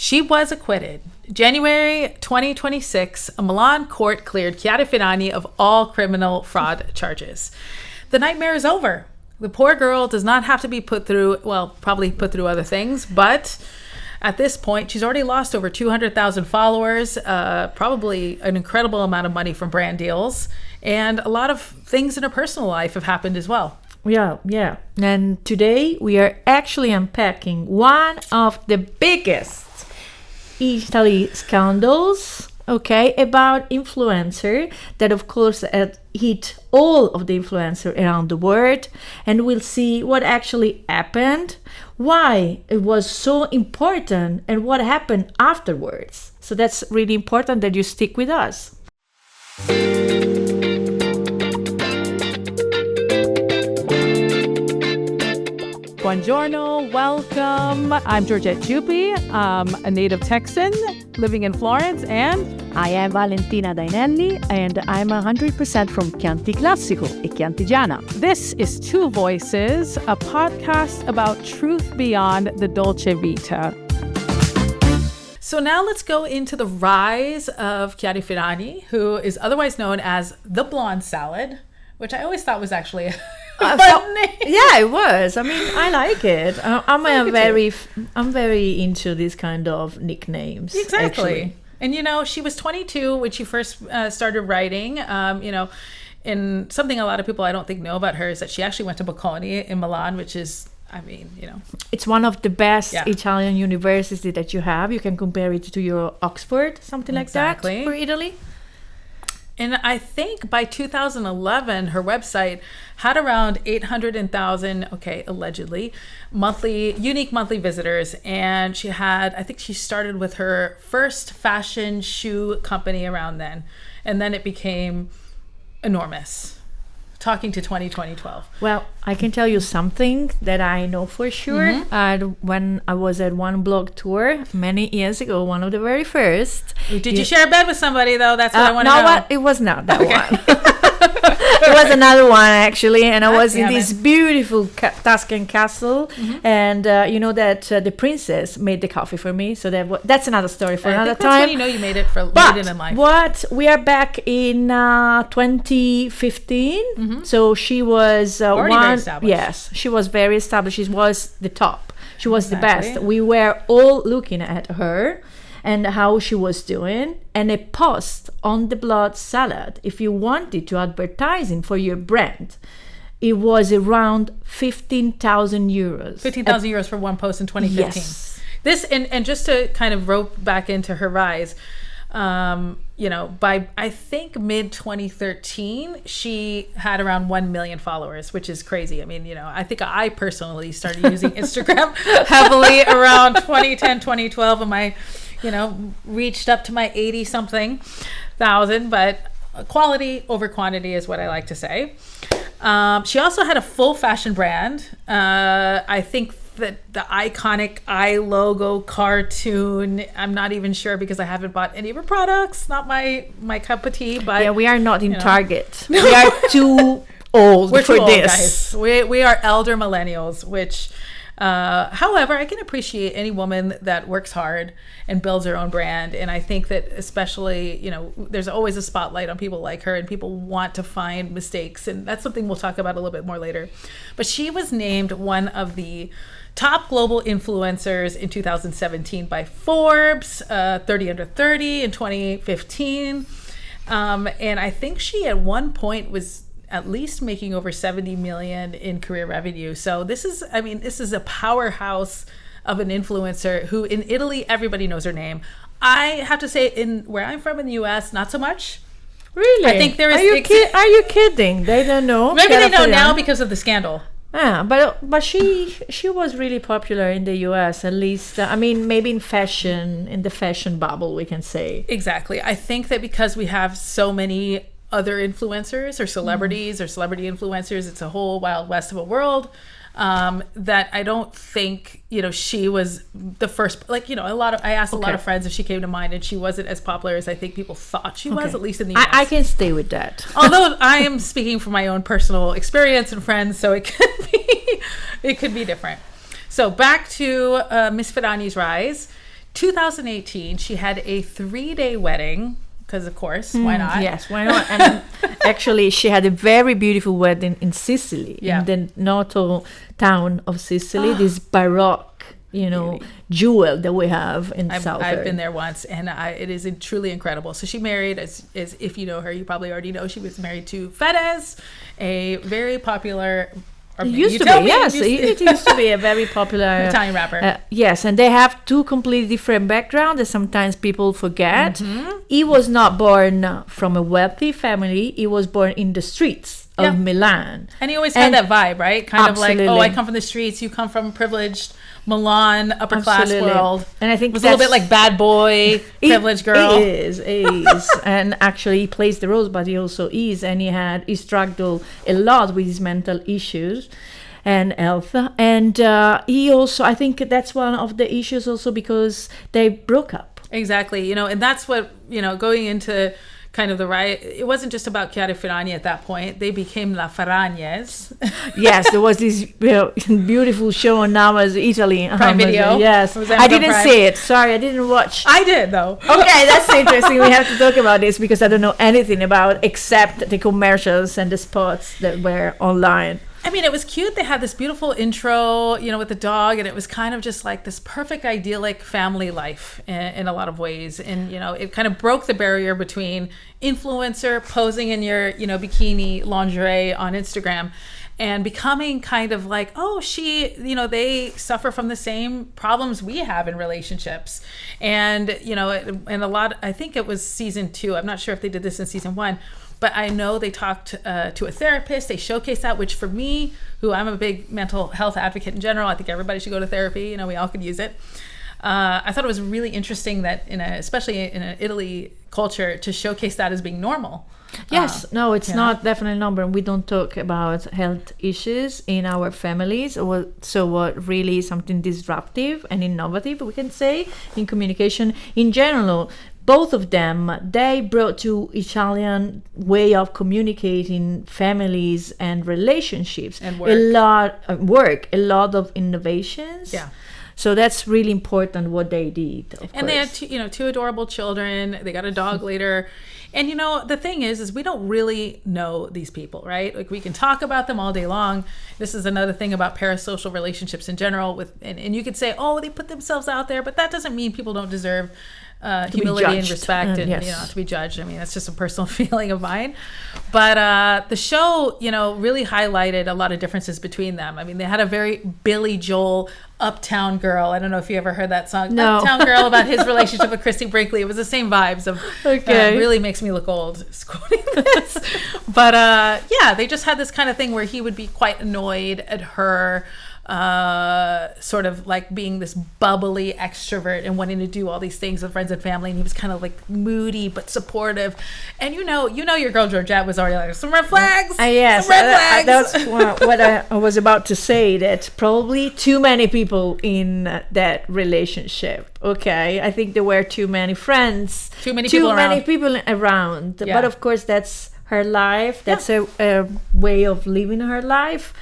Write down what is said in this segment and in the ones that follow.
She was acquitted. January 2026, a Milan court cleared Chiara Ferragni of all criminal fraud charges. The nightmare is over. The poor girl does not have to be put through, well, probably put through other things, but at this point, she's already lost over 200,000 followers, probably an incredible amount of money from brand deals, and a lot of things in her personal life have happened as well. Yeah. And today we are actually unpacking one of the biggest Italy scandals, about influencer that of course had hit all of the influencers around the world, and we'll see what actually happened, why it was so important, and what happened afterwards. So that's really important that you stick with us. Buongiorno, welcome. I'm Georgette Jupi. I'm a native Texan living in Florence, and I am Valentina Dainelli, and I'm 100% from Chianti Classico e Chiantigiana. This is Two Voices, a podcast about truth beyond the Dolce Vita. So now let's go into the rise of Chiara Ferragni, who is otherwise known as the Blonde Salad, which I always thought was actually yeah, it was. I mean, I like it. I'm very into these kind of nicknames. Exactly. Actually. And she was 22 when she first started writing. And something a lot of people I don't think know about her is that she actually went to Bocconi in Milan, which is, it's one of the best Italian universities that you have. You can compare it to your Oxford, something like that for Italy. And I think by 2011, her website had around 800,000, allegedly, unique monthly visitors. And I think she started with her first fashion shoe company around then. And then it became enormous. Talking to 2012. Well, I can tell you something that I know for sure. When I was at one blog tour many years ago, one of the very first. Did you share a bed with somebody though? That's what I want to know. No, it was not that one. It was another one actually, and I was in this beautiful Tuscan castle, and you know that the princess made the coffee for me. So that's another story for another time. That's when you made it for later in life. But we are back in 2015. So she was very established. Yes, she was very established. She was the top. She was the best. We were all looking at her and how she was doing, and a post on the Blonde Salad, if you wanted to advertising for your brand, it was around 15,000 euros. 15,000 euros for one post in 2015. Yes. This, and just to kind of rope back into her rise, by I think mid 2013, she had around 1 million followers, which is crazy. I mean, I think I personally started using Instagram heavily around 2010, 2012, and my reached up to my 80 something thousand, but quality over quantity is what I like to say. She also had a full fashion brand. I think that the iconic eye logo cartoon, I'm not even sure because I haven't bought any of her products. Not my cup of tea, but yeah, we are not in Target. We are too old for this. Old, guys. We are elder millennials, which however, I can appreciate any woman that works hard and builds her own brand. And I think that especially, there's always a spotlight on people like her, and people want to find mistakes. And that's something we'll talk about a little bit more later. But she was named one of the top global influencers in 2017 by Forbes, 30 under 30 in 2015. And I think she at one point was at least making over 70 million in career revenue. So this is a powerhouse of an influencer who in Italy, everybody knows her name. I have to say, in where I'm from in the US, not so much. Really? I think there is. Are you kidding? They don't know. Maybe they know now because of the scandal. Yeah, but she was really popular in the US, at least. Maybe in fashion, in the fashion bubble, we can say. Exactly. I think that because we have so many other influencers or celebrities or celebrity influencers, it's a whole wild west of a world, that I don't think she was the first. I asked a lot of friends if she came to mind, and she wasn't as popular as I think people thought she was, at least in the US. I can stay with that. Although I am speaking from my own personal experience and friends, so it could be different. So back to Miss Ferragni's rise. 2018, she had a 3-day wedding. Because, of course, why not? Yes, why not? And actually, she had a very beautiful wedding in Sicily, in the Noto town of Sicily, this Baroque, jewel that we have in South. I've been there once, and it is truly incredible. So she married, as if you know her, you probably already know, she was married to Fedez, a very popular... It used to be, yes. It used to be a very popular Italian rapper. Yes, and they have two completely different backgrounds that sometimes people forget. He was not born from a wealthy family. He was born in the streets of Milan. And he always had that vibe, right? Kind of like, I come from the streets, you come from privileged Milan, upper class world. And I think it was a little bit like bad boy, privileged girl. He is. And actually he plays the roles, but he also is. And he struggled a lot with his mental issues and health. And he also, I think that's one of the issues also because they broke up. Exactly. And that's what, going into kind of the right, it wasn't just about Chiara and Ferragni at that point. They became La Ferragnes. Yes, there was this beautiful show on Amazon, Italy. Prime Video. Yes, I didn't see it. Sorry, I didn't watch. I did though. Okay, that's interesting. We have to talk about this because I don't know anything about except the commercials and the spots that were online. I mean, it was cute. They had this beautiful intro, with the dog, and it was kind of just like this perfect, idyllic family life in a lot of ways. And, it kind of broke the barrier between influencer posing in your, bikini lingerie on Instagram and becoming kind of like, they suffer from the same problems we have in relationships. And, and a lot, I think it was season 2. I'm not sure if they did this in season 1. But I know they talked to a therapist. They showcased that, which for me, who I'm a big mental health advocate in general, I think everybody should go to therapy. We all could use it. I thought it was really interesting that, especially in an Italy culture, to showcase that as being normal. Yes, no, it's not definitely normal. We don't talk about health issues in our families. So what really is something disruptive and innovative, we can say, in communication in general. Both of them, they brought to Italian way of communicating families and relationships and a lot of innovations. Yeah. So that's really important what they did. And they had two adorable children. They got a dog later. And the thing is we don't really know these people, right? Like we can talk about them all day long. This is another thing about parasocial relationships in general. And you could say, they put themselves out there, but that doesn't mean people don't deserve humility and respect and not to be judged. I mean, that's just a personal feeling of mine. But the show, really highlighted a lot of differences between them. I mean, they had a very Billy Joel Uptown Girl. I don't know if you ever heard that song. No. Uptown Girl, about his relationship with Christy Brinkley. It was the same vibes of really makes me look old quoting this. But they just had this kind of thing where he would be quite annoyed at her sort of like being this bubbly extrovert and wanting to do all these things with friends and family, and he was kind of like moody but supportive. And your girl Georgette was already like, some red flags. Yes, some red flags. That's what I was about to say, that probably too many people in that relationship. Okay, I think there were too many friends, too many people around. Yeah. But of course, that's her life. That's a way of living her life.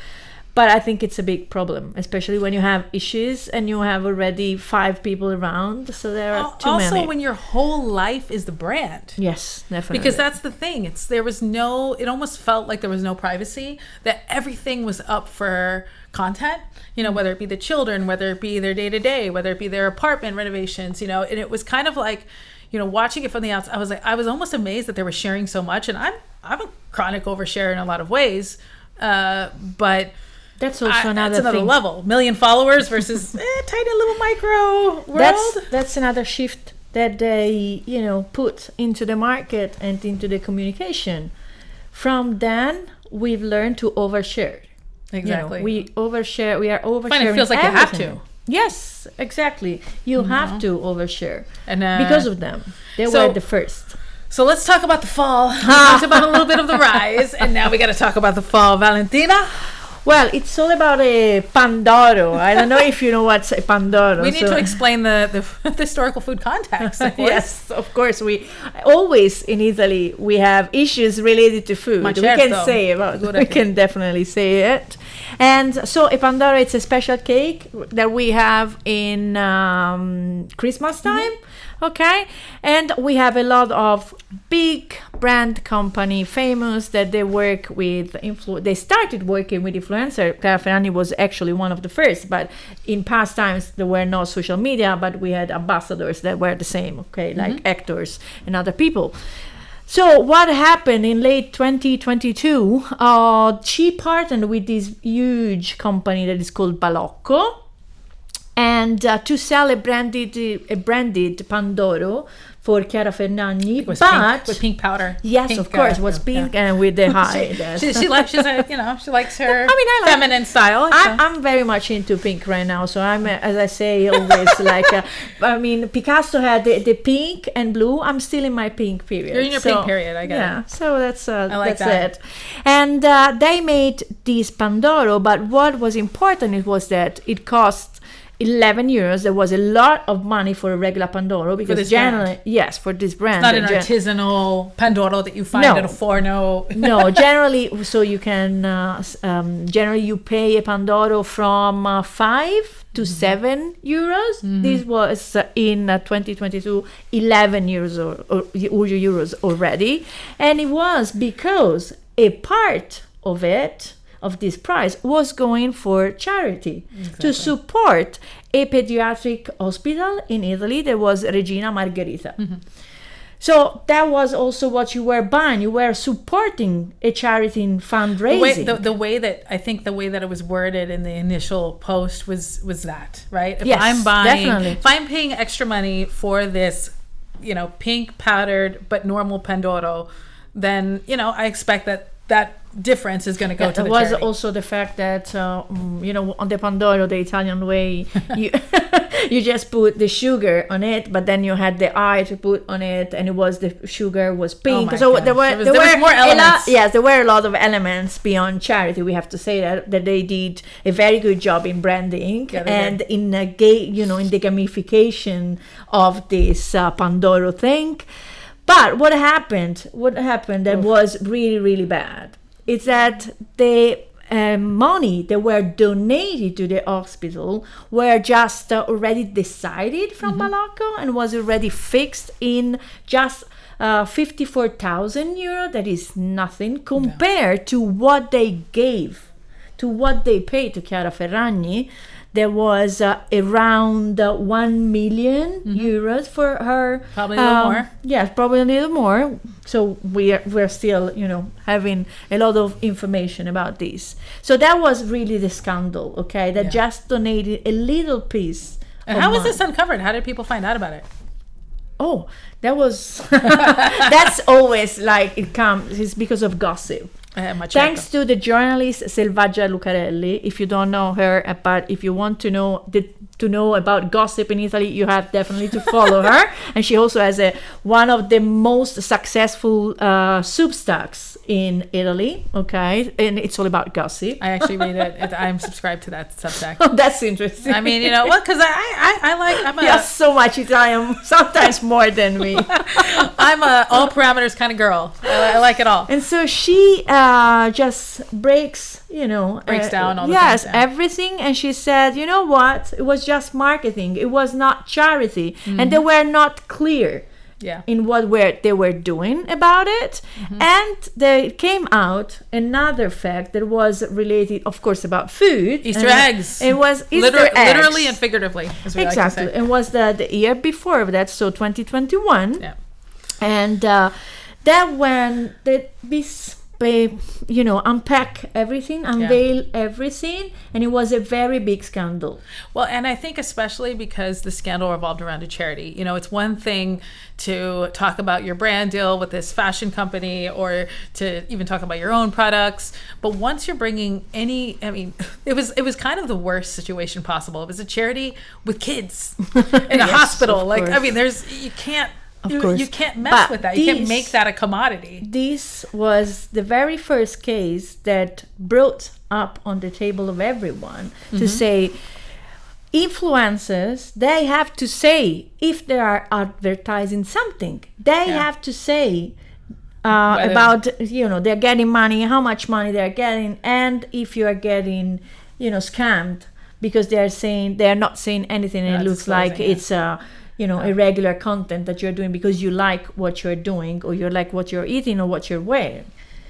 But I think it's a big problem, especially when you have issues and you have already 5 people around. So there are too many. Also, when your whole life is the brand. Yes, definitely. Because that's the thing. It almost felt like there was no privacy, that everything was up for content, whether it be the children, whether it be their day-to-day, whether it be their apartment renovations, and it was kind of like, watching it from the outside, I was almost amazed that they were sharing so much. And I'm a chronic oversharer in a lot of ways, but... That's also another level. 1 million followers versus tiny little micro world. That's another shift that they, put into the market and into the communication. From then, we've learned to overshare. Exactly. We overshare. We are oversharing. Fine, it feels like everything. you have to. Yes, exactly. You have to overshare. And because of them. They were the first. So let's talk about the fall. We talked about a little bit of the rise, and now we got to talk about the fall. Valentina? Well, it's all about a pandoro. I don't know if you know what's a pandoro. We need to explain the historical food context. Of course. Yes, of course. We always in Italy we have issues related to food. Ma We certo. can say about. Good We idea. can definitely say it. And so a pandoro, it's a special cake that we have in Christmas time. Okay, and we have a lot of big brand company, famous, that they work with. They started working with influencer. Chiara Ferragni was actually one of the first, but in past times there were no social media, but we had ambassadors that were the same. Okay, like actors and other people. So what happened in late 2022? She partnered with this huge company that is called Balocco. And to sell a branded pandoro for Chiara Ferragni, It was but pink, with pink powder. yes, Pink, of course, was pink and with the high. She likes she likes her I like- feminine style. I'm very much into pink right now, so I'm, as I say, always like. I mean, Picasso had the pink and blue. I'm still in my pink period. You're in your pink period, I get yeah, it. so that's like that's that. it. And they made this pandoro, but what was important it was that it cost 11 euros. There was a lot of money for a regular pandoro because this generally, yes, for this brand, Not an artisanal pandoro that you find No. at a forno. no, generally, so you can generally you pay a pandoro from 5 to 7 euros. This was in 2022 11 euros or euros already, and it was because a part of it, of this price, was going for charity to support a pediatric hospital in Italy. There was Regina Margherita. So that was also what you were buying. You were supporting a charity in fundraising. The way that I think the way that it was worded in the initial post was that, right? If Yes, I'm buying, definitely. if I'm paying extra money for this, pink powdered but normal pandoro, then I expect that difference is going to go to There the was charity. also the fact that on the pandoro, the Italian way, you you just put the sugar on it, but then you had the eye to put on it, and the sugar was pink. my So gosh. there were There was more elements. Yes, there were a lot of elements beyond charity. We have to say that they did a very good job in branding Yeah, they and did. in in the gamification of this pandoro thing. But what happened that was really, really bad. It's that the money that were donated to the hospital were just already decided from Balocco and was already fixed in just 54,000 euro. That is nothing compared to what they gave, to what they paid to Chiara Ferragni. There was around 1 million euros for her. Probably a little more. Yes, probably a little more. So we're still, having a lot of information about this. So that was really the scandal, okay? That just donated a little piece. And of how was money. this uncovered? How did people find out about it? Oh, that was. That's always like it comes. It's because of gossip. Thanks to the journalist Selvaggia Lucarelli. If you don't know her, but if you want to know about gossip in Italy, you have definitely to follow her. And she also has one of the most successful Substacks in Italy. Okay, and it's all about gossip. I actually read it. I'm subscribed to that Substack. Oh, that's interesting. I mean, because I'm a Yes, so much Italian, sometimes more than me. I'm a all parameters kind of girl. I like it all. And so she just breaks down all the yes, things, yeah. everything. And she said, you know what? It was just marketing. It was not charity. And they were not clear in what they were doing about it. And there came out another fact that was related, of course, about food. Easter eggs. It was Easter eggs. Literally and figuratively, as we Exactly. like to say. It was the year before that, so 2021. Yeah. And that when this unpack everything, unveil everything, and it was a very big scandal. Well, and I think especially because the scandal revolved around a charity. It's one thing to talk about your brand deal with this fashion company or to even talk about your own products. But once you're bringing it was kind of the worst situation possible. It was a charity with kids in a hospital. of course. You can't Of course. You can't mess But with that. You can't make that a commodity. This was the very first case that brought up on the table of everyone to say, influencers, they have to say if they are advertising something. They have to say about, they're getting money, how much money they're getting, and if you are getting, scammed, because they're not saying anything, and it looks like it's irregular content that you're doing because you like what you're doing, or you like what you're eating, or what you're wearing.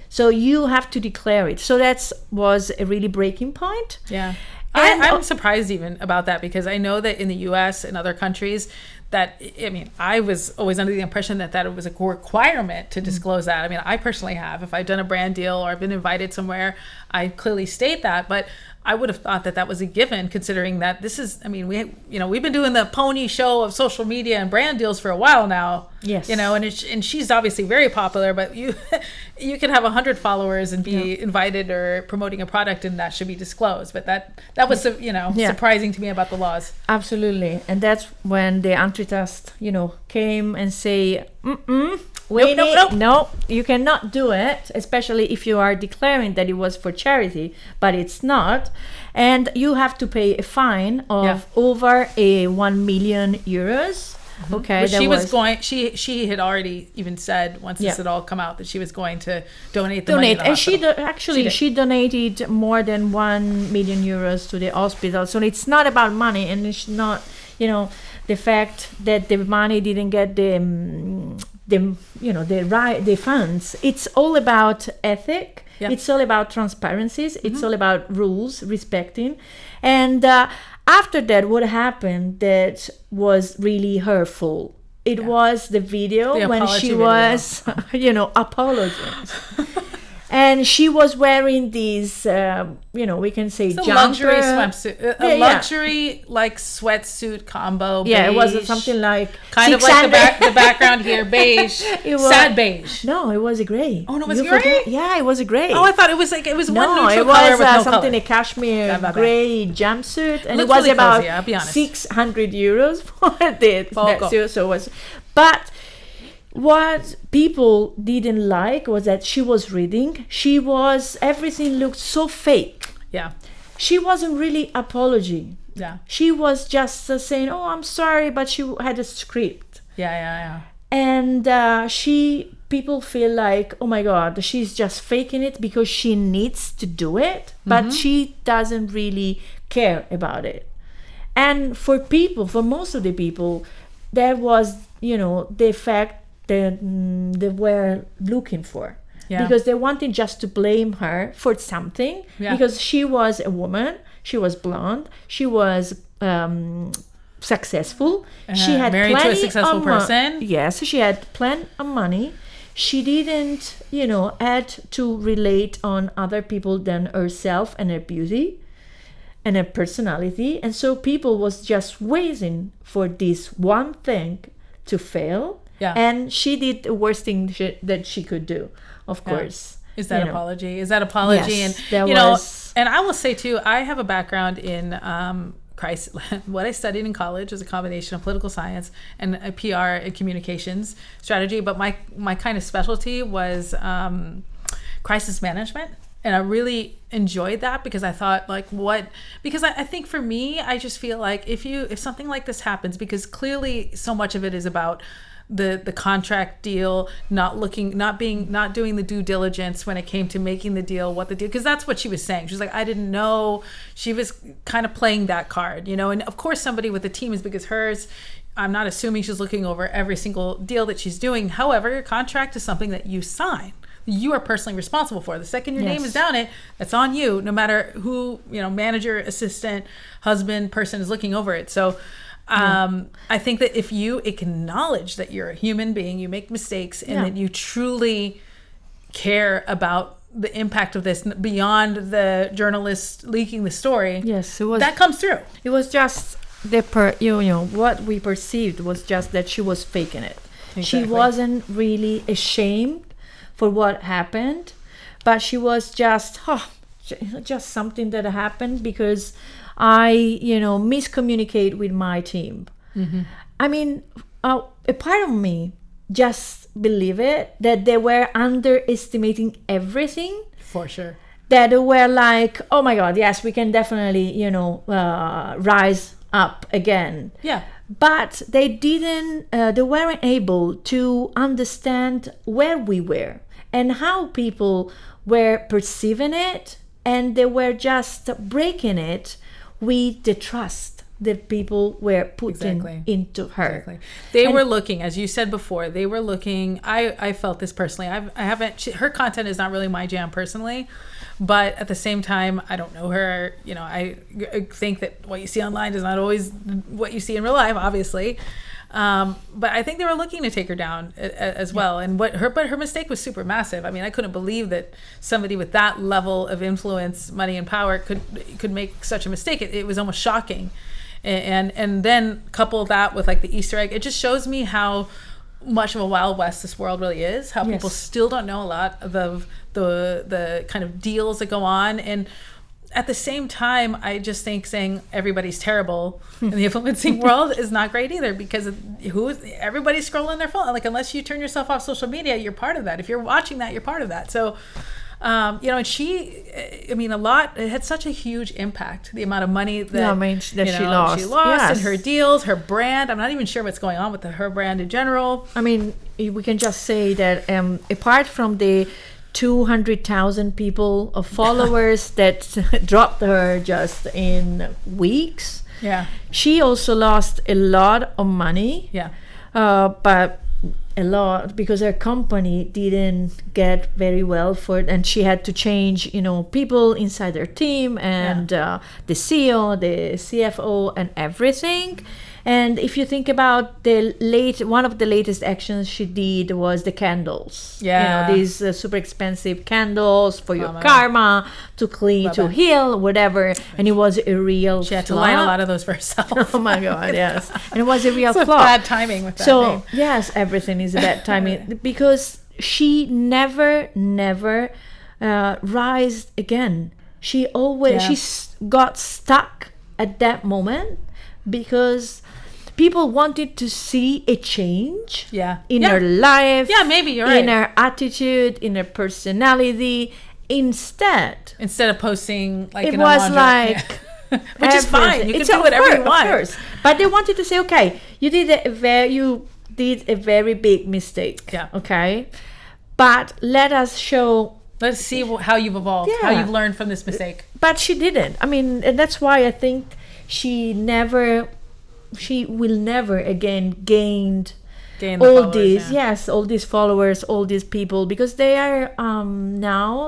So you have to declare it. So that was a really breaking point. Yeah. I'm surprised even about that, because I know that in the US and other countries I was always under the impression that it was a requirement to disclose that. I mean, I personally have. If I've done a brand deal or I've been invited somewhere, I clearly state that. But I would have thought that was a given, considering that this is, we've been doing the pony show of social media and brand deals for a while now. Yes. And she's obviously very popular, but you can have 100 followers and be invited or promoting a product, and that should be disclosed. But that was surprising to me about the laws. Absolutely. And that's when the antitrust, came and say, no, you cannot do it, especially if you are declaring that it was for charity, but it's not. And you have to pay a fine of over 1 million euros. Okay, but she had already even said, once this had all come out, that she was going to donate the money to the hospital. She donated more than 1 million euros to the hospital. So it's not about money, and it's not, the fact that the money didn't get the funds. It's all about ethic. It's all about transparencies. It's all about rules, respecting. And after that, what happened that was really hurtful? It was the video when she was, apologizing. And she was wearing these, we can say it's jumper. Luxury swimsuit, luxury like sweatsuit combo. Yeah, beige. It was something like kind of like the background here, beige. Sad beige. No, it was a gray. Oh no, was it gray? Yeah, it was a gray. Oh, I thought it was one neutral color with no something color. a cashmere gray jumpsuit, and it Looked was really about cozy, I'll be honest. 600 euros for that suit. So it was, but what people didn't like was that she was reading. Everything looked so fake. Yeah. She wasn't really apology. Yeah. She was just saying, "Oh, I'm sorry," but she had a script. Yeah. And people feel like, oh my God, she's just faking it because she needs to do it, but she doesn't really care about it. And for most of the people, there was, the fact that they were looking for, because they wanted just to blame her for something, because she was a woman, she was blonde, she was successful, she had married to a successful person. Yes, she had plenty of money. She didn't, had to relate on other people than herself and her beauty and her personality, and so people was just waiting for this one thing to fail. Yeah. And she did the worst thing that she could do, of course. Is that apology? Is that apology? Yes, and and I will say too, I have a background in what I studied in college was a combination of political science and a PR and communications strategy. But my kind of specialty was crisis management. And I really enjoyed that, because I thought because I think for me, I just feel like if something like this happens, because clearly so much of it is about the contract deal, not doing the due diligence when it came to making the deal, because that's what she was saying. She was like, I didn't know. She was kind of playing that card, and of course somebody with a team as big as hers, I'm not assuming she's looking over every single deal that she's doing. However, your contract is something that you sign. You are personally responsible for. The second your name is down it, that's on you, no matter who, manager, assistant, husband, person is looking over it. So I think that if you acknowledge that you're a human being, you make mistakes, and that you truly care about the impact of this beyond the journalist leaking the story, that comes through. It was just what we perceived was just that she was faking it. Exactly. She wasn't really ashamed for what happened, but she was just something that happened because I miscommunicate with my team. I mean, a part of me just believe it, that they were underestimating everything. For sure. That they were like, oh my God, yes, we can definitely, rise up again. Yeah. But they didn't, they weren't able to understand where we were and how people were perceiving it, and they were just breaking it with the trust that people were putting into her. Exactly. They were looking, as you said before, they were looking, I felt this personally. I haven't, her content is not really my jam personally, but at the same time, I don't know her. I think that what you see online is not always what you see in real life, obviously. But I think they were looking to take her down as well. And but her mistake was super massive. I mean, I couldn't believe that somebody with that level of influence, money, and power could make such a mistake. It was almost shocking. And then couple that with like the Easter egg, it just shows me how much of a Wild West this world really is. How people still don't know a lot of the kind of deals that go on. And at the same time, I just think saying everybody's terrible in the influencing world is not great either, because everybody's scrolling their phone. Like, unless you turn yourself off social media, you're part of that. If you're watching that, you're part of that. So, and it had such a impact impact, the amount of money that, she lost. She lost, and her deals, her brand. I'm not even sure what's going on with her brand in general. I mean, we can just say that apart from the 200,000 people of followers that dropped her just in weeks. Yeah. She also lost a lot of money. Yeah. But a lot, because her company didn't get very well for it, and she had to change, people inside her team, and the CEO, the CFO, and everything. And if you think about one of the latest actions she did was the candles. Yeah. These super expensive candles for your karma, to clean, to heal, whatever. And it was a real She had to line a lot of those for herself. Oh my God, yes. And it was a real flop. Bad timing with that name. Yes, everything is a bad timing, because she never rised again. She always, got stuck at that moment, because people wanted to see a change in her life. Yeah, maybe you're right. In her attitude, in her personality. Instead of posting like it was like which is fine. You can do whatever you want. Of course. But they wanted to say, okay, you did a very big mistake. Yeah. Okay. But let's see how you've evolved, how you've learned from this mistake. But she didn't. I mean, and that's why I think she will never again gain all these followers, all these people, because they are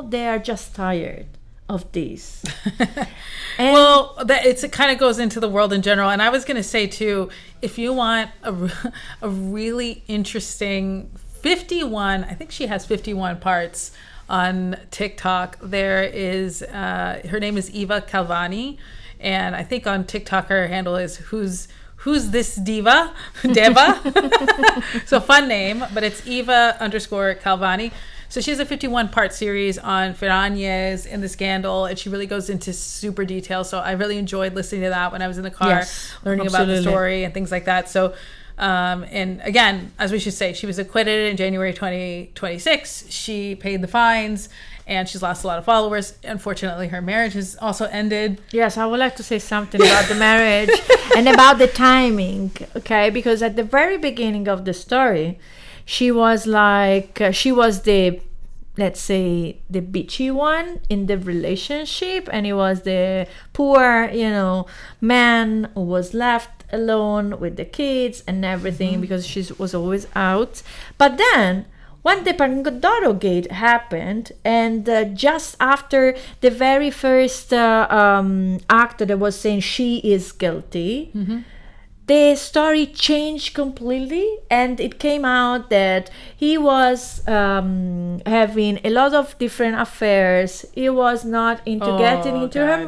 they are just tired of this. It kind of goes into the world in general. And I was going to say too, if you want a really interesting 51, I think she has 51 parts on TikTok. There is her name is Eva Calvani, and I think on TikTok her handle is who's this diva? Deva. So fun name, but it's Eva_Calvani. So she has a 51-part series on Ferragni's and the scandal, and she really goes into super detail. So I really enjoyed listening to that when I was in the car, learning about the story and things like that. So, and again, as we should say, she was acquitted in January 2026. She paid the fines, and she's lost a lot of followers. Unfortunately, her marriage has also ended. Yes, I would like to say something about the marriage and about the timing, okay? Because at the very beginning of the story, she was the, let's say, the bitchy one in the relationship, and it was the poor, man who was left alone with the kids and everything, because she was always out. But then, when the Pandoro Gate happened, and just after the very first actor that was saying she is guilty, the story changed completely, and it came out that he was having a lot of different affairs. He was not into getting into their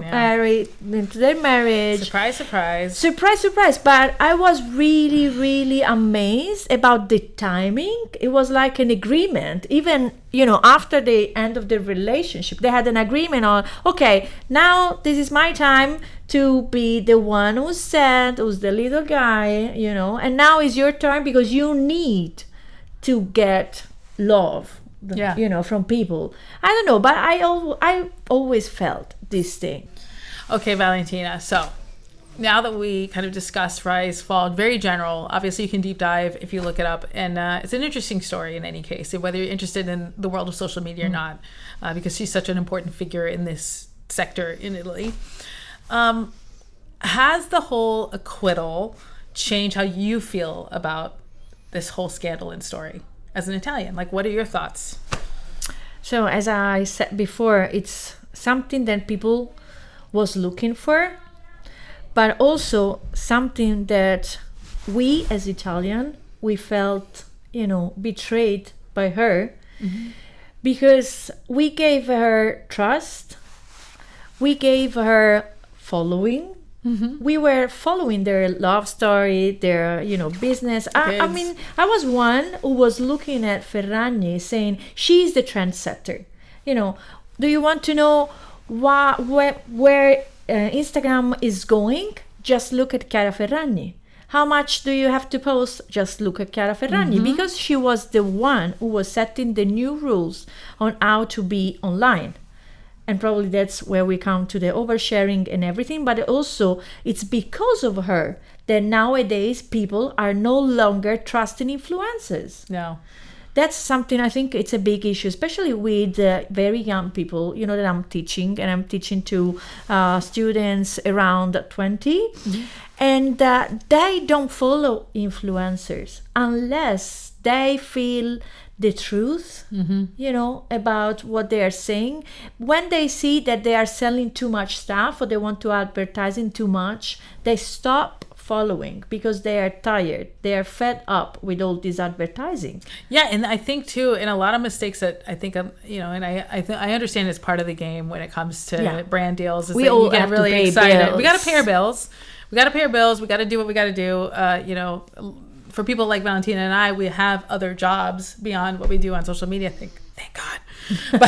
marriage. Surprise, surprise. Surprise, surprise. But I was really, really amazed about the timing. It was like an agreement. Even, after the end of the relationship, they had an agreement on, okay, now this is my time to be the one who's the little guy, and now is your turn, because you need to get love, from people. I don't know, but I always felt this thing. Okay, Valentina. So now that we kind of discussed Rise, Fall, very general, obviously you can deep dive if you look it up. And it's an interesting story in any case, whether you're interested in the world of social media or not, because she's such an important figure in this sector in Italy. Has the whole acquittal changed how you feel about this whole scandal and story as an Italian? Like, what are your thoughts? So, as I said before, it's something that people was looking for, but also something that we as Italian, we felt, betrayed by her, because we gave her trust, we gave her following. We were following their love story, their, business. I mean, I was one who was looking at Ferragni saying, she's the trendsetter. Do you want to know where Instagram is going? Just look at Chiara Ferragni. How much do you have to post? Just look at Chiara Ferragni. Because she was the one who was setting the new rules on how to be online. And probably that's where we come to the oversharing and everything. But also, it's because of her that nowadays people are no longer trusting influencers. No. That's something I think it's a big issue, especially with very young people, that I'm teaching. And I'm teaching to students around 20. And they don't follow influencers unless they feel the truth, about what they are saying. When they see that they are selling too much stuff or they want to advertising too much, they stop following because they are tired. They are fed up with all this advertising. Yeah, and I think too, in a lot of mistakes that I think, and I understand it's part of the game when it comes to brand deals. Is we that all you get have really to pay excited. bills. We got to pay our bills. We got to pay our bills. We got to do what we got to do. For people like Valentina and I, we have other jobs beyond what we do on social media. Thank God. But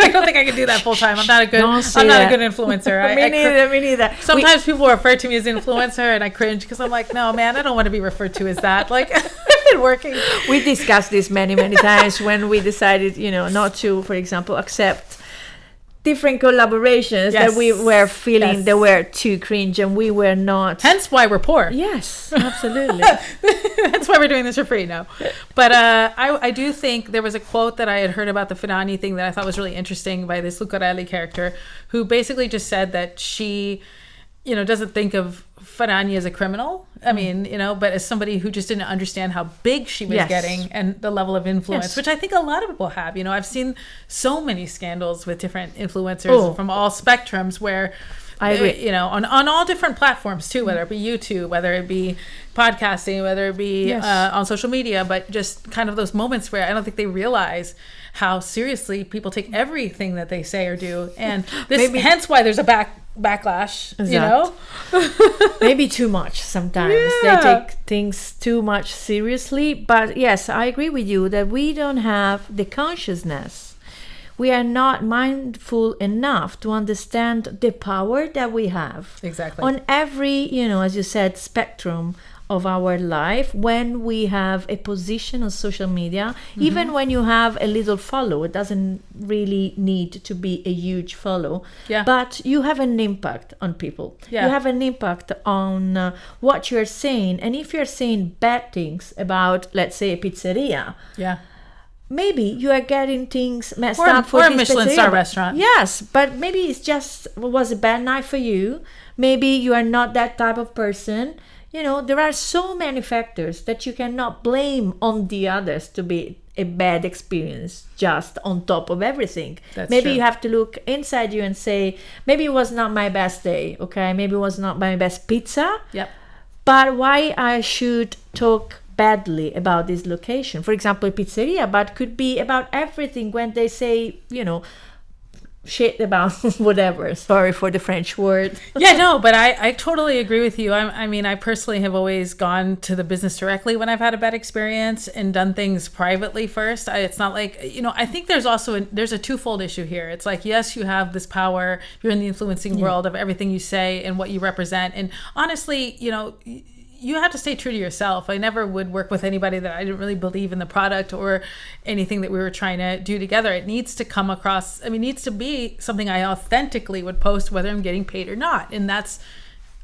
I don't think I can do that full time. I'm not a good influencer. Me neither. Sometimes people refer to me as influencer and I cringe because I'm like, no, man, I don't want to be referred to as that. Like, I've been working. We discussed this many times when we decided, not to, for example, accept different collaborations that we were feeling that were too cringe and we were not. Hence why we're poor. Yes, absolutely. That's why we're doing this for free now. But I do think there was a quote that I had heard about the Ferragni thing that I thought was really interesting by this Lucarelli character, who basically just said that she, doesn't think of Ferragni as a criminal. I mean, but as somebody who just didn't understand how big she was getting and the level of influence, which I think a lot of people have. I've seen so many scandals with different influencers from all spectrums where I agree. On all different platforms too, whether it be YouTube, whether it be podcasting, whether it be on social media, but just kind of those moments where I don't think they realize how seriously people take everything that they say or do. And this, hence why there's a backlash, Maybe too much sometimes. They take things too much seriously. But yes, I agree with you that we don't have the consciousness. We are not mindful enough to understand the power that we have. Exactly. On every, as you said, spectrum of our life. When we have a position on social media, even when you have a little follow, it doesn't really need to be a huge follow, but you have an impact on people. You have an impact on what you're saying. And if you're saying bad things about, let's say, a pizzeria, maybe you are getting things messed up for a Michelin star restaurant. Yes, but maybe it's just was a bad night for you. Maybe you are not that type of person. There are so many factors that you cannot blame on the others to be a bad experience just on top of everything. Maybe you have to look inside you and say, maybe it was not my best day, okay? Maybe it was not my best pizza. Yep. But why I should talk badly about this location? For example, a pizzeria, but could be about everything when they say, shit about whatever. Sorry for the French word. But I totally agree with you. I mean, I personally have always gone to the business directly when I've had a bad experience and done things privately first. It's not like, I think there's also there's a twofold issue here. It's like, yes, you have this power. You're in the influencing world of everything you say and what you represent. And honestly, you have to stay true to yourself. I never would work with anybody that I didn't really believe in the product or anything that we were trying to do together. It needs to come across, it needs to be something I authentically would post, whether I'm getting paid or not. And that's,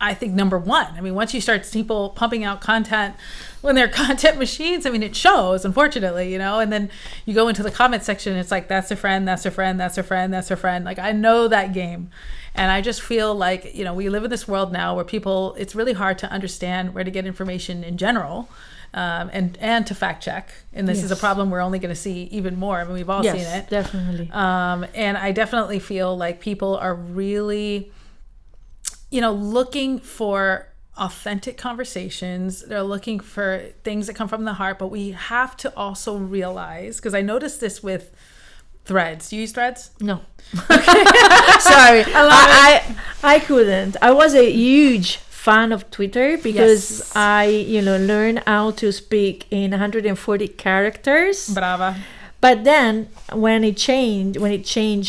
I think, number one. Once you start people pumping out content when they're content machines, it shows, unfortunately, and then you go into the comment section, it's like, that's a friend, that's a friend, that's a friend, that's a friend. Like, I know that game. And I just feel like, we live in this world now where people, it's really hard to understand where to get information in general, and to fact check. And this is a problem we're only going to see even more. We've all seen it. Definitely. And I definitely feel like people are really, looking for authentic conversations. They're looking for things that come from the heart, but we have to also realize, because I noticed this with Threads. Do you use Threads? No. Sorry. I couldn't. I was a huge fan of Twitter because I, learned how to speak in 140 characters. Brava. But then when it changed,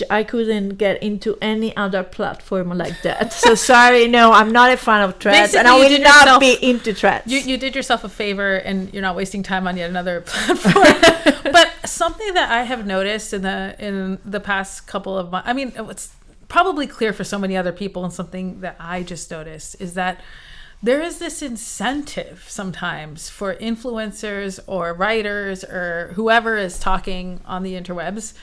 I couldn't get into any other platform like that. So sorry, no, I'm not a fan of Threads, and I will not be into Threads. You did yourself a favor, and you're not wasting time on yet another platform. But something that I have noticed in the past couple of months, it's probably clear for so many other people, and something that I just noticed is that there is this incentive sometimes for influencers or writers or whoever is talking on the interwebs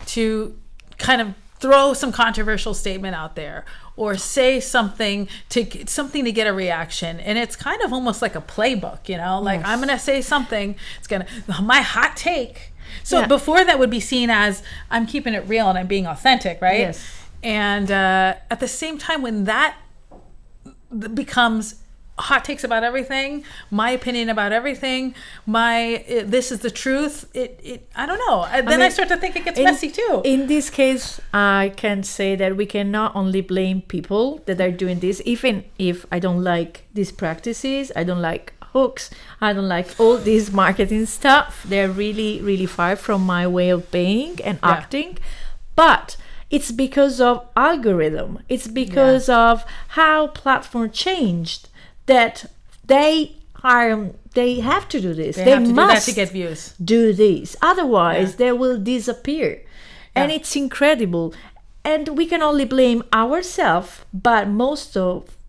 to kind of throw some controversial statement out there or say something to get a reaction. And it's kind of almost like a playbook, like, I'm going to say something, it's going to, my hot take. So before that would be seen as I'm keeping it real and I'm being authentic, right? Yes. And at the same time, when that becomes hot takes about everything, my opinion about everything, this is the truth, I don't know. Then I start to think it gets messy too. In this case, I can say that we can not only blame people that are doing this, even if I don't like these practices, I don't like hooks, I don't like all this marketing stuff. They're really, really far from my way of being and acting. But it's because of algorithm. It's because of how platform changed, that they have to do this. They have to must do that to get views. Do this. Otherwise, they will disappear. And it's incredible. And we can only blame ourselves, but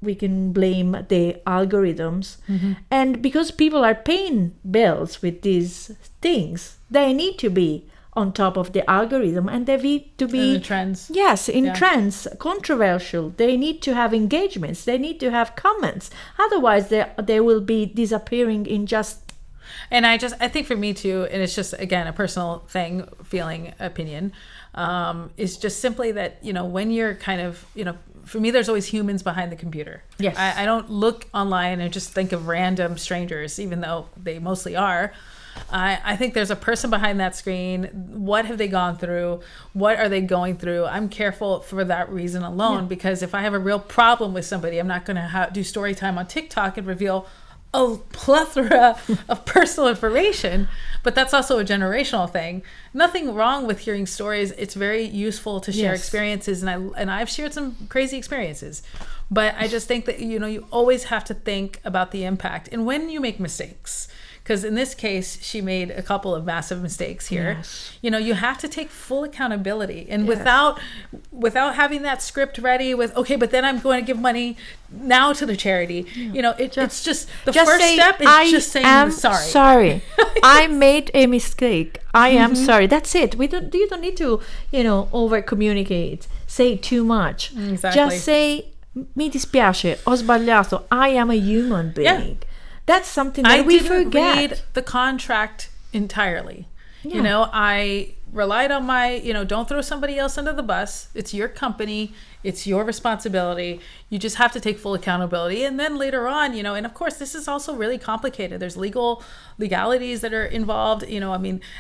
we can blame the algorithms. Mm-hmm. And because people are paying bills with these things, they need to be on top of the algorithm, and they need to be in the trends. Yes, trends, controversial. They need to have engagements. They need to have comments. Otherwise, they will be disappearing in just. And I think for me too, and it's just, again, a personal thing, feeling, opinion, is just simply that, when you're kind of, for me, there's always humans behind the computer. Yes. I don't look online and just think of random strangers, even though they mostly are. I think there's a person behind that screen. What have they gone through? What are they going through? I'm careful for that reason alone, because if I have a real problem with somebody, I'm not going to do story time on TikTok and reveal a plethora of personal information. But that's also a generational thing. Nothing wrong with hearing stories. It's very useful to share experiences, and I've shared some crazy experiences. But I just think that you always have to think about the impact, and when you make mistakes. Because in this case, she made a couple of massive mistakes here. Yes. You have to take full accountability. And without having that script ready with, okay, but then I'm going to give money now to the charity. It's just, the first step is just saying sorry. Sorry. I made a mistake. I am sorry. That's it. You don't need to, over communicate, say too much. Exactly. Just say, mi dispiace, ho sbagliato. I am a human being. Yeah. That's something that we forget. I didn't read the contract entirely. I relied on my, don't throw somebody else under the bus. It's your company. It's your responsibility. You just have to take full accountability. And then later on, and of course, this is also really complicated. There's legalities that are involved.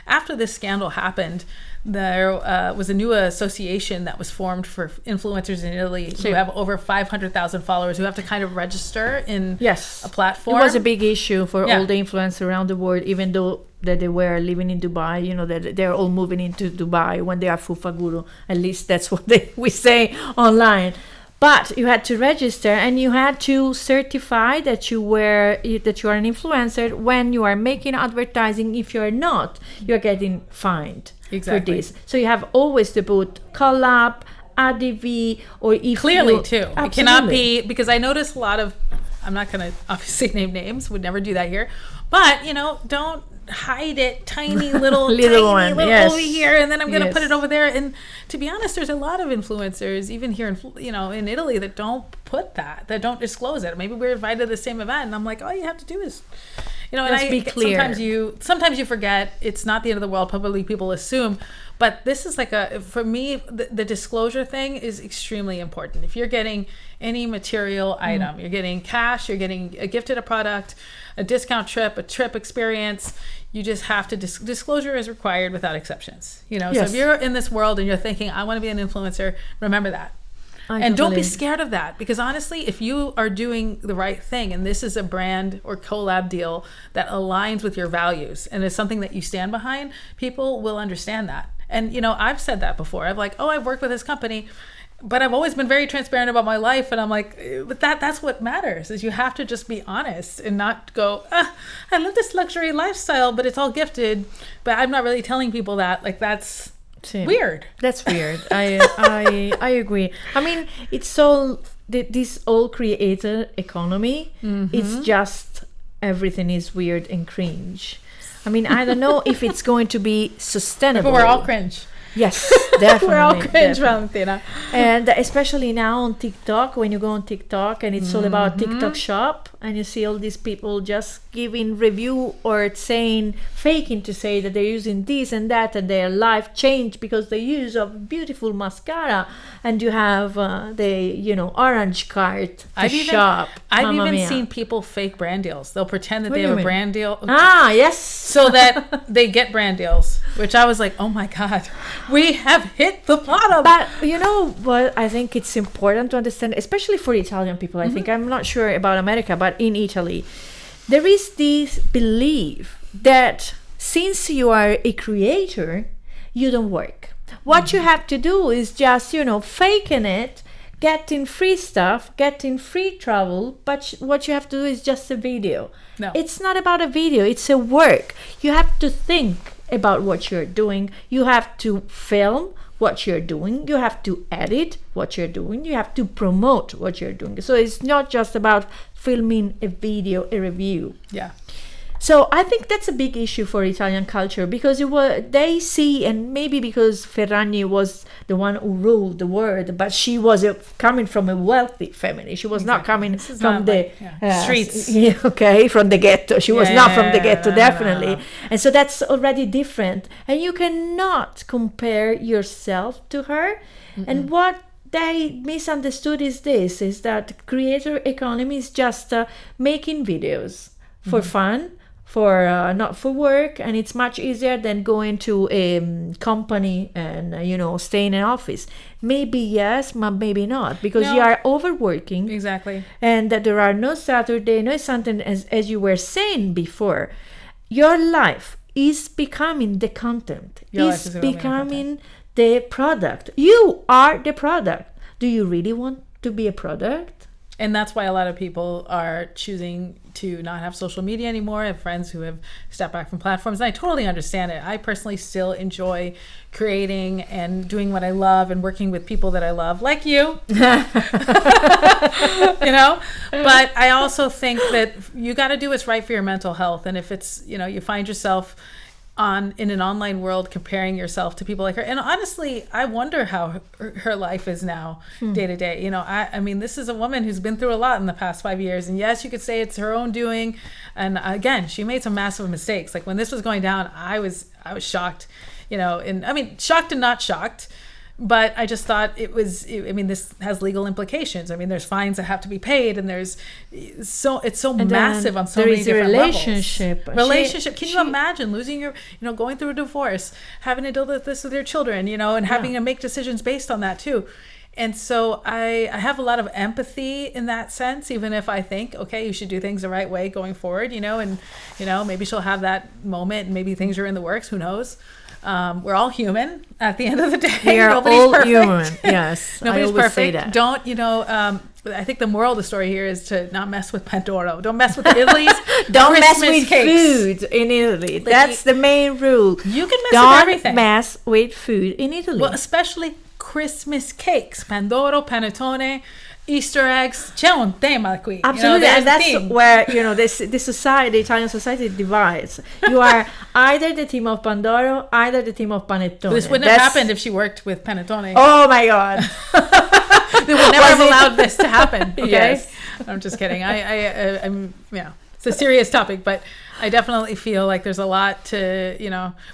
After this scandal happened, there was a new association that was formed for influencers in Italy who have over 500,000 followers who have to kind of register in a platform. It was a big issue for all the influencers around the world, even though that they were living in Dubai, that they're all moving into Dubai when they are Fufaguru. At least that's what we say online. But you had to register and you had to certify that you are an influencer. When you are making advertising, if you are not, you are getting fined for this. So you have always to put collab, ADV, or if clearly too. Absolutely. It cannot be, because I notice a lot of, I'm not going to obviously name names, would never do that here, but don't hide it, tiny little one, over here, and then I'm going to put it over there. And to be honest, there's a lot of influencers, even here in Italy, that don't put that don't disclose it. Maybe we're invited to the same event, and I'm like, all you have to do is, and be clear. Sometimes you forget. It's not the end of the world. Probably people assume, but this is like for me, the disclosure thing is extremely important. If you're getting any material item, you're getting cash, you're getting gifted a product, a discount trip, a trip experience, you just have to disclosure is required without exceptions. So if you're in this world and you're thinking, I want to be an influencer, remember that. And don't be scared of that, because honestly, if you are doing the right thing and this is a brand or collab deal that aligns with your values and is something that you stand behind, people will understand that. And I've said that before. I've I've worked with this company, but I've always been very transparent about my life. And I'm like, but that's what matters, is you have to just be honest and not go, I live this luxury lifestyle, but it's all gifted, but I'm not really telling people that. That's weird. That's weird. I agree. I mean, it's all this all creator economy. It's just everything is weird and cringe. I mean, I don't know if it's going to be sustainable. But we're all cringe. Yes, definitely. We're all cringe, Valentina. And especially now on TikTok, when you go on TikTok and it's all about TikTok shop, and you see all these people just giving review or faking to say that they're using this and that and their life changed because they use a beautiful mascara, and you have the orange cart shop. I've even seen people fake brand deals. They'll pretend that they have a brand deal. Yes. So that they get brand deals, which I was like, oh my God, we have hit the bottom. But you know what? I think it's important to understand, especially for Italian people. I think, I'm not sure about America, but in Italy, there is this belief that since you are a creator, you don't work. What you have to do is just, faking it, getting free stuff, getting free travel, but what you have to do is just a video. No. It's not about a video, it's a work. You have to think about what you're doing. You have to film what you're doing. You have to edit what you're doing. You have to promote what you're doing. So it's not just about filming a video, a review. Yeah. So I think that's a big issue for Italian culture, because they see, and maybe because Ferragni was the one who ruled the world, but she was coming from a wealthy family. She was not coming from the streets. From the ghetto. She was not from the ghetto, definitely. No. And so that's already different. And you cannot compare yourself to her. And what they misunderstood is that creator economy is just making videos for fun, for not for work, and it's much easier than going to a company and staying in office. Maybe yes, but maybe not, because you are overworking. Exactly. And that there are no Saturday, no Sunday, as you were saying before. Your life is becoming the content. Is becoming the product. You are the product. Do you really want to be a product? And that's why a lot of people are choosing to not have social media anymore. I have friends who have stepped back from platforms, and I totally understand it. I personally still enjoy creating and doing what I love and working with people that I love, like you. But I also think that you got to do what's right for your mental health. And if it's, you find yourself in an online world comparing yourself to people like her, and honestly, I wonder how her life is now day to day. I mean, this is a woman who's been through a lot in the past 5 years, and yes, you could say it's her own doing, and again, she made some massive mistakes. Like when this was going down, I was shocked, and I mean, shocked and not shocked. But I just thought this has legal implications. I mean, there's fines that have to be paid, and it's so massive on so many different relationship. Levels. Can you imagine losing your, going through a divorce, having to deal with this with your children, and having to make decisions based on that too. And so I have a lot of empathy in that sense, even if I think, okay, you should do things the right way going forward, and maybe she'll have that moment, and maybe things are in the works, who knows. we're all human at the end of the day. We are Nobody's all perfect. human. Yes, Nobody's I always perfect. say that. Don't, I think the moral of the story here is to not mess with pandoro. Don't mess with Italy's Don't mess Christmas with cakes. food in Italy. That's the main rule. You can mess Don't with everything. mess with food in Italy. Well, especially Christmas cakes. Pandoro, panettone, Easter eggs. C'è un tema qui. Absolutely, there's and a that's theme. where this society, the Italian society, divides. You are either the team of Pandoro, either the team of Panettone. This wouldn't have happened if she worked with panettone. Oh my God! They would never have allowed this to happen. Okay, Yes. I'm just kidding. I'm it's a serious topic, but I definitely feel like there's a lot to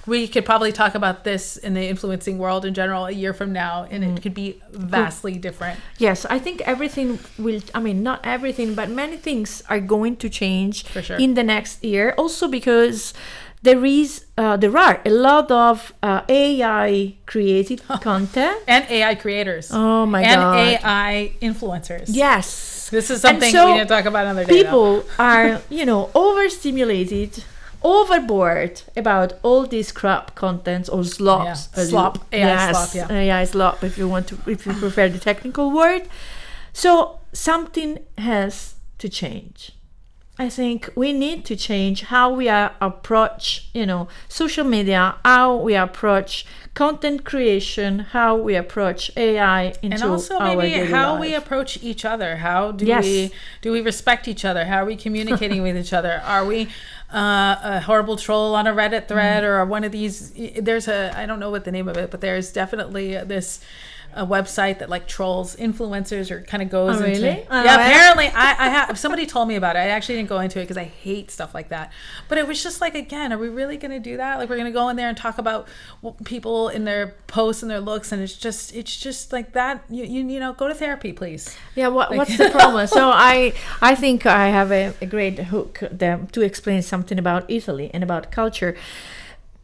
we could probably talk about this in the influencing world in general a year from now, and it could be vastly different. Yes, I think everything will. I mean, not everything, but many things are going to change For sure. in the next year. Also because there are a lot of AI created content. And AI creators. Oh my and God! And AI influencers. Yes. This is something so we need to talk about another day. People are, overstimulated, overboard about all these crap contents or slops. Yeah. Slop. AI slop, yeah. AI slop, if you prefer the technical word. So something has to change. I think we need to change how we approach, social media, how we approach content creation, how we approach AI into and also our maybe daily how life. we approach each other. How do Yes. we respect each other? How are we communicating with each other? Are we a horrible troll on a Reddit thread or one of these? There's I don't know what the name of it, but there's definitely this a website that like trolls influencers or kind of goes into really? apparently I have somebody told me about it. I actually didn't go into it because I hate stuff like that, but it was just like, again, are we really going to do that? Like, we're going to go in there and talk about people in their posts and their looks, and it's just like that. You go to therapy, please. Yeah, what's the problem? So I think I have a great hook to explain something about Italy and about culture.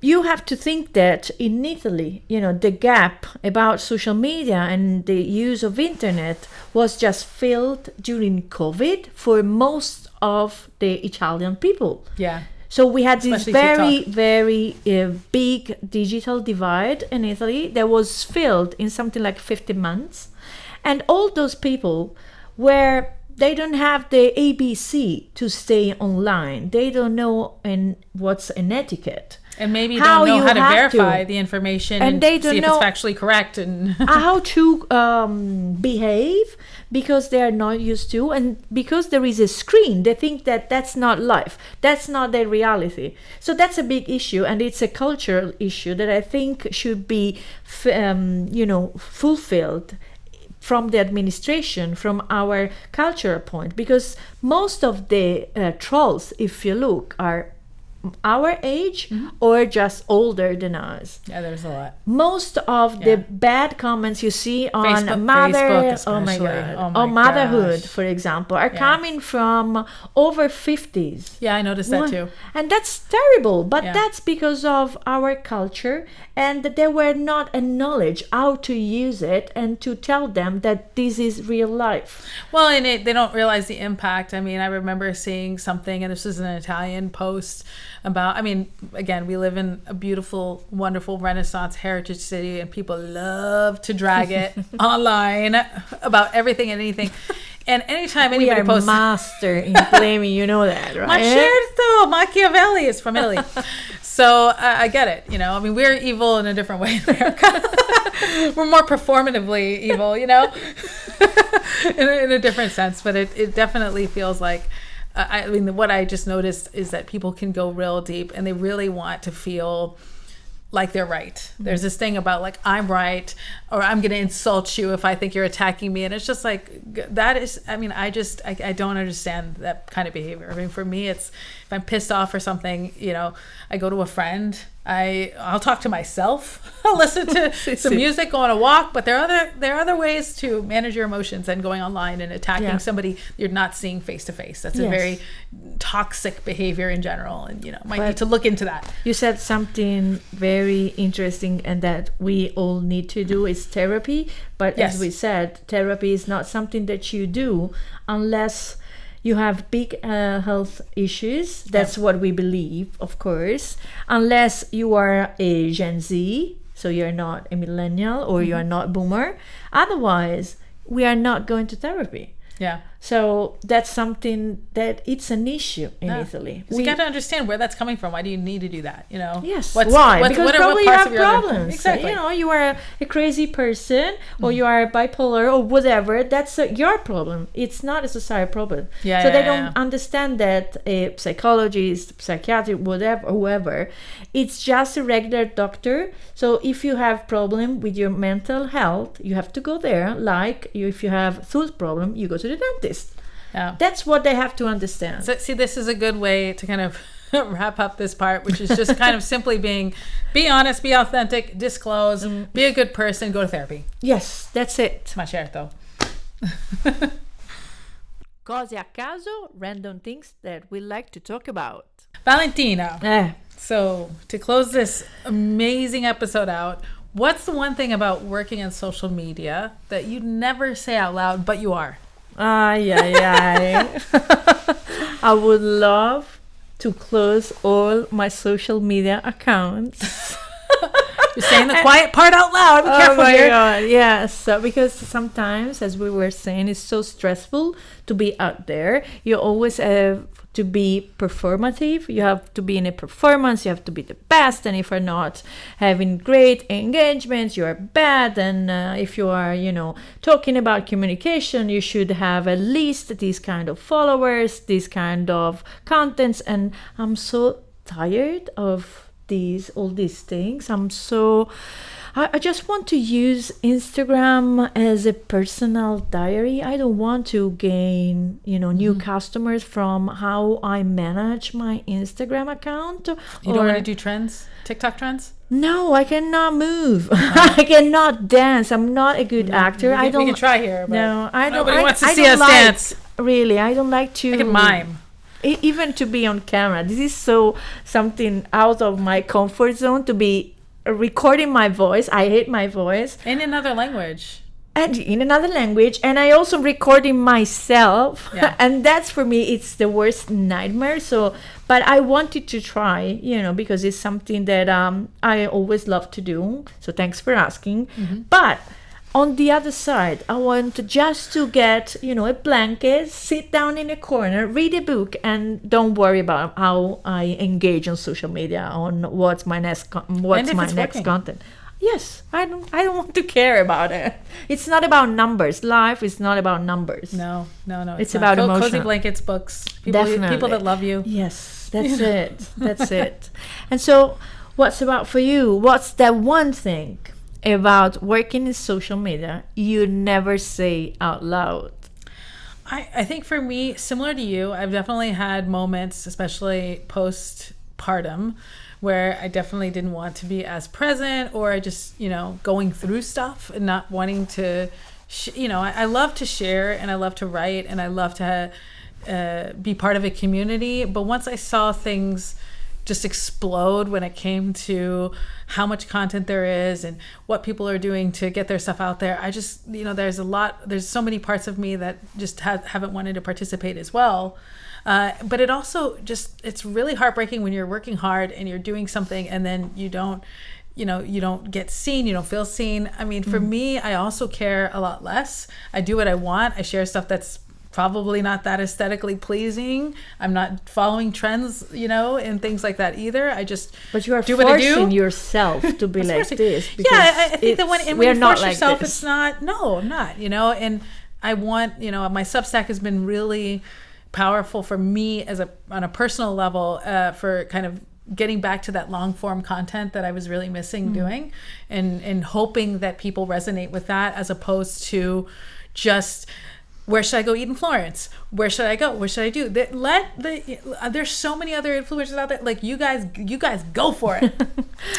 You have to think that in Italy, the gap about social media and the use of internet was just filled during COVID for most of the Italian people. Yeah. So we had this Especially very, TikTok. very big digital divide in Italy that was filled in something like 50 months. And all those people they don't have the ABC to stay online. They don't know what's an etiquette. And maybe How don't know you how to have to. verify the information And and they see don't if know- it's factually correct. And How to behave because they are not used to, and because there is a screen, they think that that's not life, that's not their reality. So that's a big issue, and it's a cultural issue that I think should be fulfilled from the administration, from our cultural point, because most of the trolls, if you look, are our age or just older than us. yeah, there's a lot. Most of Yeah. the bad comments you see on Facebook oh my especially. God, Oh my on motherhood, gosh. for example, are Yeah. coming from over 50s. Yeah, I noticed that too. And that's terrible, but Yeah. that's because of our culture, and that they were not acknowledged how to use it and to tell them that this is real life. Well, and they don't realize the impact. I mean, I remember seeing something, and this was an Italian post about, again, we live in a beautiful, wonderful Renaissance heritage city, and people love to drag it online about everything and anything. And anytime We anybody are posts, master in blaming, you know that, right? Ma certo, Machiavelli is from Italy. So I get it. We're evil in a different way in America. We're more performatively evil, in a different sense. But it definitely feels like, what I just noticed is that people can go real deep, and they really want to feel like they're right. There's this thing about like, I'm right, or I'm going to insult you if I think you're attacking me. And it's just like, that is, I don't understand that kind of behavior. For me, it's, if I'm pissed off or something, I go to a friend, I'll talk to myself, I'll listen to some music, go on a walk, but there are other ways to manage your emotions than going online and attacking somebody you're not seeing face to face. That's a very toxic behavior in general, and might need to look into that. You said something very interesting, and that we all need to do is therapy. But Yes. as we said, therapy is not something that you do unless you have big health issues. That's what we believe, of course, unless you are a Gen Z, so you're not a millennial or you're not boomer. Otherwise, we are not going to therapy. Yeah. So that's something that it's an issue in Italy. You got to understand where that's coming from. Why do you need to do that? You know? Yes. Why? Because probably you have problems. Exactly. You know, you are a crazy person, or you are bipolar, or whatever. That's your problem. It's not a society problem. Yeah. So they don't understand that a psychologist, psychiatrist, whatever, whoever, it's just a regular doctor. So if you have problem with your mental health, you have to go there. Like if you have tooth problem, you go to the dentist. Yeah. That's what they have to understand. So, see, this is a good way to kind of wrap up this part, which is just kind of simply be honest, be authentic, disclose, be a good person, go to therapy. Yes, that's it. Ma certo. Cose a caso, random things that we like to talk about. Valentina. So to close this amazing episode out, what's the one thing about working on social media that you never say out loud, but you are? I would love to close all my social media accounts. You're saying the quiet part out loud. Be careful here. God, yes. So, because sometimes, as we were saying, it's so stressful to be out there. You always have to be performative. You have to be in a performance. You have to be the best. And if you're not having great engagements, you are bad. And if you are, talking about communication, you should have at least these kind of followers, these kind of contents. And I'm so tired of all these things. I just want to use Instagram as a personal diary. I don't want to gain, new customers from how I manage my Instagram account. You don't want to do trends? TikTok trends? No, I cannot move. I cannot dance. I'm not a good actor. We can try here. But no, I don't. Nobody wants to see us dance. Really, I don't like to. I can mime. Even to be on camera, this is something out of my comfort zone, to be recording my voice. I hate my voice. In another language. And in another language. And I also recording myself. Yeah. And that's, for me, it's the worst nightmare. So, but I wanted to try, because it's something that I always love to do. So thanks for asking. But on the other side, I want just to get, a blanket, sit down in a corner, read a book, and don't worry about how I engage on social media, on what's my next content. Yes, I don't want to care about it. It's not about numbers. Life is not about numbers. No. It's about emotion. Cozy blankets, books, people that love you. Yes, that's it. That's it. And so, what's about for you? What's that one thing about working in social media you never say out loud? I think for me, similar to you, I've definitely had moments, especially postpartum, where I definitely didn't want to be as present, or I just, going through stuff and not wanting to, I love to share, and I love to write, and I love to be part of a community. But once I saw things just explode when it came to how much content there is and what people are doing to get their stuff out there, I just, there's so many parts of me that just haven't wanted to participate as well. But it also it's really heartbreaking when you're working hard and you're doing something and then you don't get seen, you don't feel seen. I mean, for me, I also care a lot less. I do what I want. I share stuff that's probably not that aesthetically pleasing. I'm not following trends, and things like that either. I just But you are do what I do. forcing yourself to be like this. Yeah, I think that when you force like yourself, this. it's not. No, I'm not. And I want. My Substack has been really powerful for me on a personal level for kind of getting back to that long form content that I was really missing doing, and hoping that people resonate with that, as opposed to just, where should I go eat in Florence? Where should I go? What should I do? There's so many other influencers out there. Like, you guys go for it.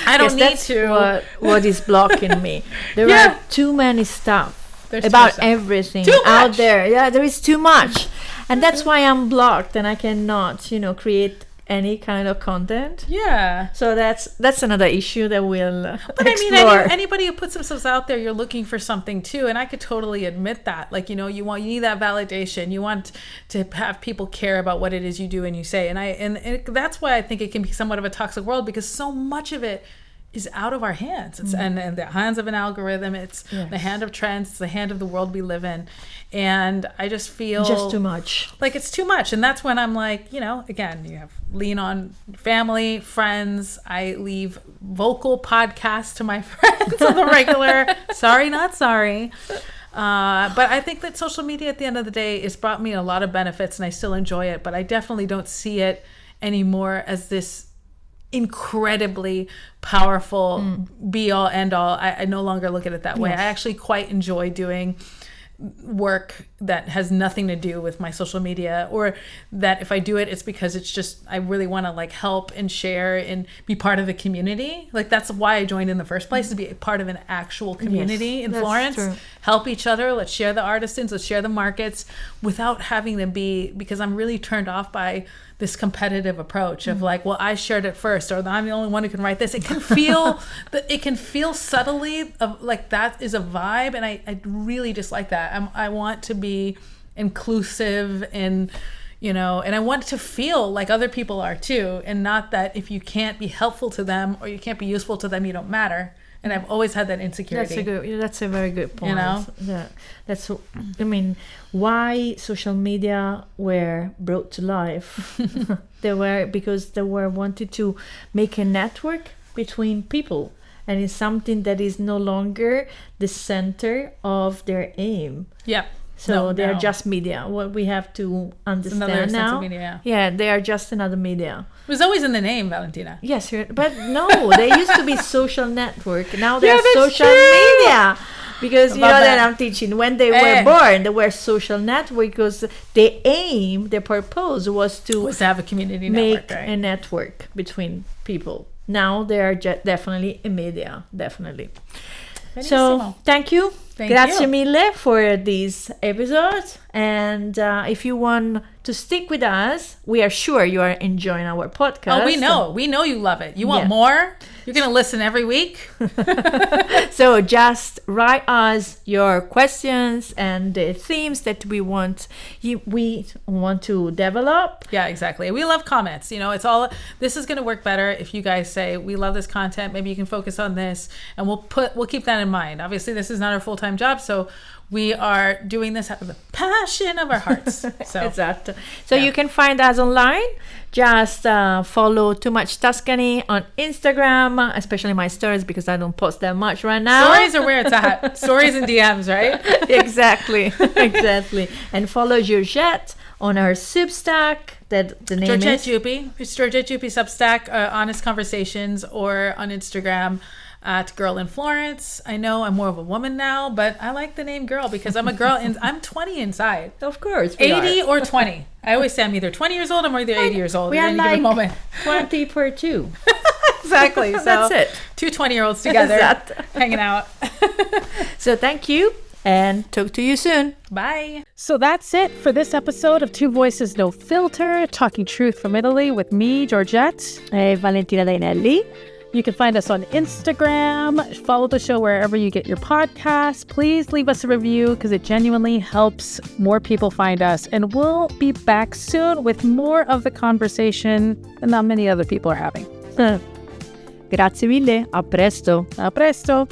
I don't need to. What is blocking me? There are too many stuff about everything out there. Yeah, there is too much, and that's why I'm blocked, and I cannot, create any kind of content. Yeah. So that's another issue that we'll But explore. I mean, anybody who puts themselves out there, you're looking for something too, and I could totally admit that. Like, you need that validation. You want to have people care about what it is you do and you say, and that's why I think it can be somewhat of a toxic world, because so much of it is out of our hands. It's and the hands of an algorithm. It's the hand of trends. It's the hand of the world we live in, and I just feel just too much. Like it's too much, and that's when I'm like, again, you have lean on family, friends. I leave vocal podcasts to my friends on the regular. Sorry, not sorry. But I think that social media at the end of the day has brought me a lot of benefits, and I still enjoy it, but I definitely don't see it anymore as this incredibly powerful be all end all. I no longer look at it that way. I actually quite enjoy doing work that has nothing to do with my social media, or that if I do it, it's because it's just I really want to like help and share and be part of the community. Like that's why I joined in the first place, to be a part of an actual community in Florence. True. Help each other. Let's share the artisans. Let's share the markets without having to be, because I'm really turned off by this competitive approach of like, well, I shared it first, or I'm the only one who can write this. It can feel it can feel subtly of like that is a vibe, and I really dislike that. I want to be inclusive and and I want to feel like other people are too, and not that if you can't be helpful to them or you can't be useful to them, you don't matter. And I've always had that insecurity. That's a very good point. Yeah, why social media were brought to life. Because they were wanted to make a network between people, and it's something that is no longer the center of their aim. Yeah. So they are just media. What we have to understand another now. sense of media. Yeah, they are just another media. It was always in the name, Valentina. Yes, but no, they used to be social network. Now they're social media. Because that I'm teaching, when they were born, they were social network, because the purpose was to have a community network, make a network between people. Now they are definitely a media, definitely. Benissimo. So thank you. Grazie you. mille for this episode. And if you want to stick with us, we are sure you are enjoying our podcast. Oh, we know you love it. You want more? You're going to listen every week. So just write us your questions and the themes that we want to develop. Yeah, exactly. We love comments. This is going to work better if you guys say, we love this content. Maybe you can focus on this, and we'll keep that in mind. Obviously, this is not our full-time job, so we are doing this out of the passion of our hearts. So exactly. So you can find us online. Just follow Too Much Tuscany on Instagram, especially my stories, because I don't post that much right now. Stories are where it's at. Stories and DMs, right? Exactly. And follow Georgette on her Substack. That the name Georgette is Juppie. It's Georgette Juppie Substack, Honest Conversations, or on Instagram at Girl in Florence. I know I'm more of a woman now, but I like the name Girl because I'm a girl and I'm 20 inside. Of course, 80 or 20. I always say I'm either 20 years old or I'm either 80 years old at any given moment. 20 per 2. Exactly. So that's it. Two 20-year-olds together hanging out. So thank you, and talk to you soon. Bye. So that's it for this episode of Two Voices No Filter, talking truth from Italy with me, Georgette. E Valentina Dainelli. You can find us on Instagram. Follow the show wherever you get your podcasts. Please leave us a review because it genuinely helps more people find us. And we'll be back soon with more of the conversation that not many other people are having. Grazie mille. A presto. A presto.